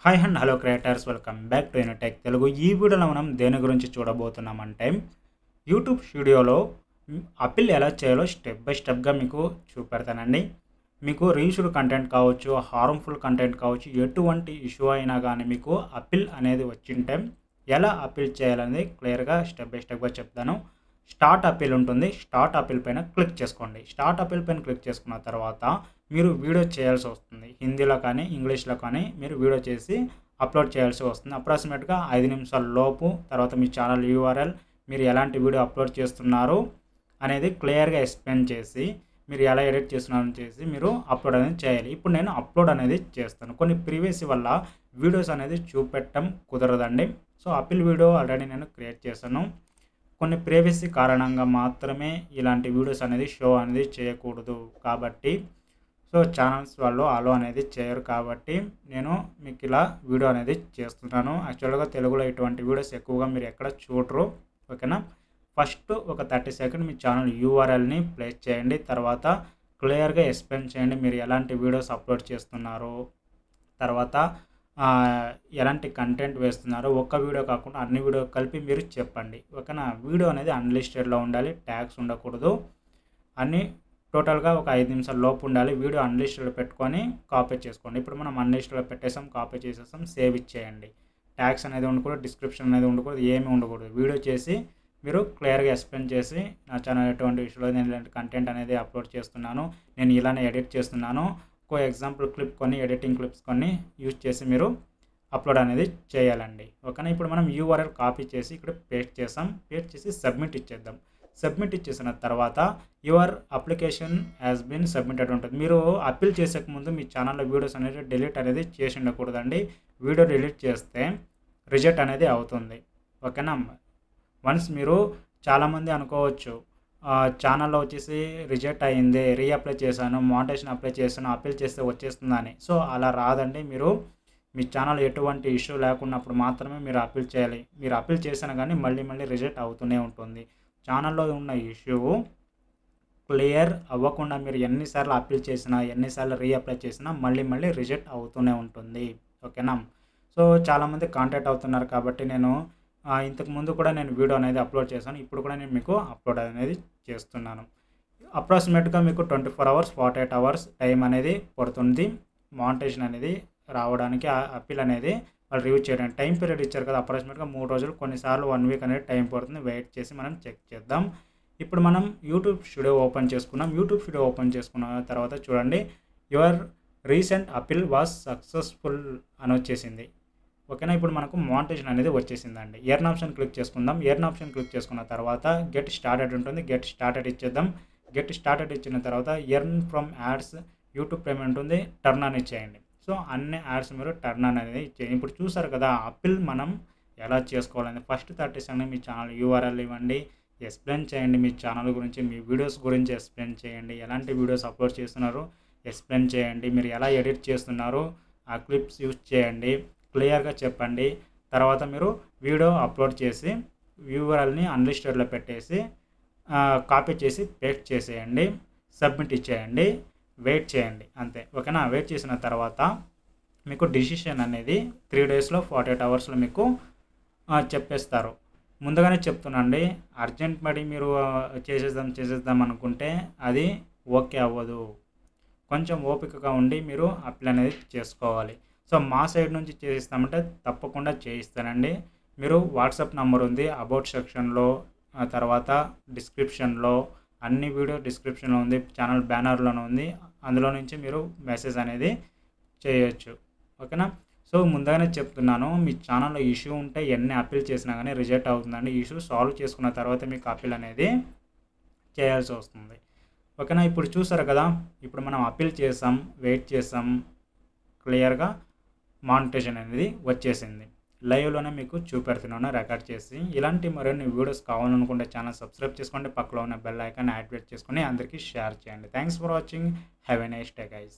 Hi and hello creators, welcome back to Unitech Telugu. ఈ వీడియోలో మనం దేని గురించి చూడబోతున్నామంటే యూట్యూబ్ స్టూడియోలో అప్పీల్ ఎలా చేయాలో స్టెప్ బై స్టెప్గా మీకు చూపెడతానండి. మీకు రీయూస్డ్ కంటెంట్ కావచ్చు, హార్మ్ఫుల్ కంటెంట్ కావచ్చు, ఎటువంటి ఇష్యూ అయినా కానీ మీకు అప్పీల్ అనేది వచ్చింటే ఎలా అప్పీల్ చేయాలనేది క్లియర్గా స్టెప్ బై స్టెప్గా చెప్తాను. స్టార్ట్ అప్పీల్ ఉంటుంది. స్టార్ట్ అప్పీల్ పైన క్లిక్ చేసుకోండి. స్టార్ట్ అప్పీల్ పైన క్లిక్ చేసుకున్న తర్వాత మీరు వీడియో చేయాల్సి వస్తుంది. హిందీలో కానీ ఇంగ్లీష్లో కానీ మీరు వీడియో చేసి అప్లోడ్ చేయాల్సి వస్తుంది. అప్రాక్సిమేట్గా 5 నిమిషాల లోపు. తర్వాత మీ ఛానల్ యూఆర్ఎల్, మీరు ఎలాంటి వీడియో అప్లోడ్ చేస్తున్నారు అనేది క్లియర్గా ఎక్స్ప్లెయిన్ చేసి, మీరు ఎలా ఎడిట్ చేస్తున్నారని చేసి మీరు అప్లోడ్ అనేది చేయాలి. ఇప్పుడు నేను అప్లోడ్ అనేది చేస్తాను. కొన్ని ప్రీవియస్ వల్ల వీడియోస్ అనేది చూపెట్టడం కుదరదండి. సో అప్పీల్ వీడియో ఆల్రెడీ నేను క్రియేట్ చేశాను. కొన్ని ప్రైవసీ కారణంగా మాత్రమే ఇలాంటి వీడియోస్ అనేది షో అనేది చేయకూడదు. కాబట్టి సో ఛానల్స్ వాళ్ళు అలో అనేది చేయరు. కాబట్టి నేను మీకు ఇలా వీడియో అనేది చేస్తున్నాను. యాక్చువల్గా తెలుగులో ఇటువంటి వీడియోస్ ఎక్కువగా మీరు ఎక్కడ చూడరు. ఓకేనా. ఫస్ట్ ఒక 30 సెకండ్ మీ ఛానల్ యూఆర్ఎల్ని ప్లేస్ చేయండి. తర్వాత క్లియర్గా ఎక్స్ప్లెయిన్ చేయండి మీరు ఎలాంటి వీడియోస్ అప్లోడ్ చేస్తున్నారు, తర్వాత ఎలాంటి కంటెంట్ వేస్తున్నారు. ఒక్క వీడియో కాకుండా అన్ని వీడియో కలిపి మీరు చెప్పండి. ఓకేనా. వీడియో అనేది అన్లిస్టెడ్లో ఉండాలి, ట్యాగ్స్ ఉండకూడదు. అన్నీ టోటల్గా ఒక 5 నిమిషాల లోపు ఉండాలి. వీడియో అన్లిస్టెడ్ పెట్టుకొని కాపీ చేసుకోండి. ఇప్పుడు మనం అన్లిస్టెడ్లో పెట్టేసాం, కాపీ చేసేసాం, సేవ్ ఇచ్చేయండి. ట్యాగ్స్ అనేది ఉండకూడదు, డిస్క్రిప్షన్ అనేది ఉండకూడదు, ఏమీ ఉండకూడదు. వీడియో చేసి మీరు క్లియర్గా ఎక్స్ప్లెయిన్ చేసి, నా ఛానల్ ఎటువంటి ఇష్యూలో నేను ఇలాంటి కంటెంట్ అనేది అప్లోడ్ చేస్తున్నాను, నేను ఇలానే ఎడిట్ చేస్తున్నాను, ఒక ఎగ్జాంపుల్ క్లిప్ కొన్ని ఎడిటింగ్ క్లిప్స్ కొన్ని యూజ్ చేసి మీరు అప్లోడ్ అనేది చేయాలండి. ఓకేనా. ఇప్పుడు మనం యూఆర్ఎల్ కాపీ చేసి ఇక్కడ పేస్ట్ చేసాం. పేస్ట్ చేసి సబ్మిట్ ఇచ్చేద్దాం. సబ్మిట్ ఇచ్చేసిన తర్వాత your application has been submitted ఉంటుంది. మీరు అప్పీల్ చేసేక ముందు మీ ఛానల్లో వీడియోస్ అనేది డిలీట్ అనేది చేసి ఉండకూడదండి. వీడియో డిలీట్ చేస్తే రిజెక్ట్ అనేది అవుతుంది. ఓకేనా. వన్స్ మీరు చాలామంది అనుకోవచ్చు, ఛానల్లో వచ్చేసి రిజెక్ట్ అయ్యింది, రీఅప్లై చేశాను, మోనిటైజేషన్ అప్లై చేశాను, అప్పీల్ చేస్తే వచ్చేస్తుందని. సో అలా రాదండి. మీరు మీ ఛానల్ ఎటువంటి ఇష్యూ లేకున్నప్పుడు మాత్రమే మీరు అప్పీల్ చేయాలి. మీరు అప్పీల్ చేసినా కానీ మళ్ళీ రిజెక్ట్ అవుతూనే ఉంటుంది. ఛానల్లో ఉన్న ఇష్యూ క్లియర్ అవ్వకుండా మీరు ఎన్నిసార్లు అప్పీల్ చేసినా, ఎన్నిసార్లు రీఅప్లై చేసినా మళ్ళీ రిజెక్ట్ అవుతూనే ఉంటుంది. ఓకేనా. సో చాలామంది కాంటాక్ట్ అవుతున్నారు కాబట్టి నేను ఇంతకుముందు కూడా నేను వీడియో అనేది అప్లోడ్ చేశాను. ఇప్పుడు కూడా నేను మీకు అప్లోడ్ అనేది చేస్తున్నాను. అప్రాక్సిమేట్గా మీకు 24 అవర్స్ 48 అవర్స్ టైం అనేది పడుతుంది మోనిటైజేషన్ అనేది రావడానికి. అప్పీల్ అనేది వాళ్ళు రివ్యూ చేయడానికి టైం పీరియడ్ ఇచ్చారు కదా, అప్రాక్సిమేట్గా 3 రోజులు, కొన్నిసార్లు 1 వీక్ అనేది టైం పడుతుంది. వెయిట్ చేసి మనం చెక్ చేద్దాం. ఇప్పుడు మనం యూట్యూబ్ స్టూడియో ఓపెన్ చేసుకున్నాం. యూట్యూబ్ స్టూడియో ఓపెన్ చేసుకున్న తర్వాత చూడండి, your recent appeal was successful అని వచ్చేసింది. ఓకేనా. ఇప్పుడు మనకు మోనిటైజేషన్ అనేది వచ్చేసిందండి. ఎర్న్ ఆప్షన్ క్లిక్ చేసుకుందాం. ఎర్న్ ఆప్షన్ క్లిక్ చేసుకున్న తర్వాత గెట్ స్టార్టెడ్ ఉంటుంది. గెట్ స్టార్టెడ్ ఇచ్చేద్దాం. గెట్ స్టార్టెడ్ ఇచ్చిన తర్వాత earn from ads YouTube payment ఉంటుంది, టర్న్ అని ఇచ్చేయండి. సో అన్ని యాడ్స్ మీరు టర్న్ అనేది ఇచ్చేయండి. ఇప్పుడు చూసారు కదా అప్పీల్ మనం ఎలా చేసుకోవాలని. ఫస్ట్ 30 సెకండ్ మీ ఛానల్ యూఆర్ఎల్ ఇవ్వండి, ఎక్స్ప్లెయిన్ చేయండి మీ ఛానల్ గురించి, మీ వీడియోస్ గురించి ఎక్స్ప్లెయిన్ చేయండి, ఎలాంటి వీడియోస్ అప్లోడ్ చేస్తున్నారు ఎక్స్ప్లెయిన్ చేయండి, మీరు ఎలా ఎడిట్ చేస్తున్నారు ఆ క్లిప్స్ యూజ్ చేయండి, క్లియర్గా చెప్పండి. తర్వాత మీరు వీడియో అప్లోడ్ చేసి యూఆర్ఎల్ని అన్లిస్టెడ్లో పెట్టేసి కాపీ చేసి పేస్ట్ చేసేయండి, సబ్మిట్ ఇచ్చేయండి, వెయిట్ చేయండి, అంతే. ఓకేనా. వెయిట్ చేసిన తర్వాత మీకు డిసిషన్ అనేది 3 డేస్లో 48 అవర్స్లో మీకు చెప్పేస్తారు. ముందుగానే చెప్తున్నాండి, అర్జెంట్ పడి మీరు చేసేద్దాం అనుకుంటే అది ఓకే అవ్వదు. కొంచెం ఓపికగా ఉండి మీరు అప్లై అనేది చేసుకోవాలి. సో మా సైడ్ నుంచి చేయిస్తామంటే తప్పకుండా చేయిస్తానండి. మీరు వాట్సాప్ నెంబర్ ఉంది అబౌట్ సెక్షన్లో, తర్వాత డిస్క్రిప్షన్లో, అన్ని వీడియో డిస్క్రిప్షన్లో ఉంది, ఛానల్ బ్యానర్లోనే ఉంది. అందులో నుంచి మీరు మెసేజ్ అనేది చేయొచ్చు. ఓకేనా. సో ముందుగానే చెప్తున్నాను, మీ ఛానల్లో ఇష్యూ ఉంటే ఎన్ని అప్పీల్ చేసినా కానీ రిజెక్ట్ అవుతుందండి. ఇష్యూ సాల్వ్ చేసుకున్న తర్వాత మీకు అప్పీల్ అనేది చేయాల్సి వస్తుంది. ఓకేనా. ఇప్పుడు చూసారు కదా, ఇప్పుడు మనం అప్పీల్ చేసాం, వెయిట్ చేసాం, క్లియర్గా మానిటైజేషన్ అనేది వచ్చేసింది. లైవ్లోనే మీకు చూపెడుతున్నాను రికార్డ్ చేసి. ఇలాంటి మరిన్ని వీడియోస్ కావాలనుకుంటే ఛానల్ సబ్స్క్రైబ్ చేసుకోండి, పక్కలో ఉన్న బెల్ ఐకాన్ యాక్టివేట్ చేసుకొని అందరికీ షేర్ చేయండి. Thanks for watching. Have a nice day guys.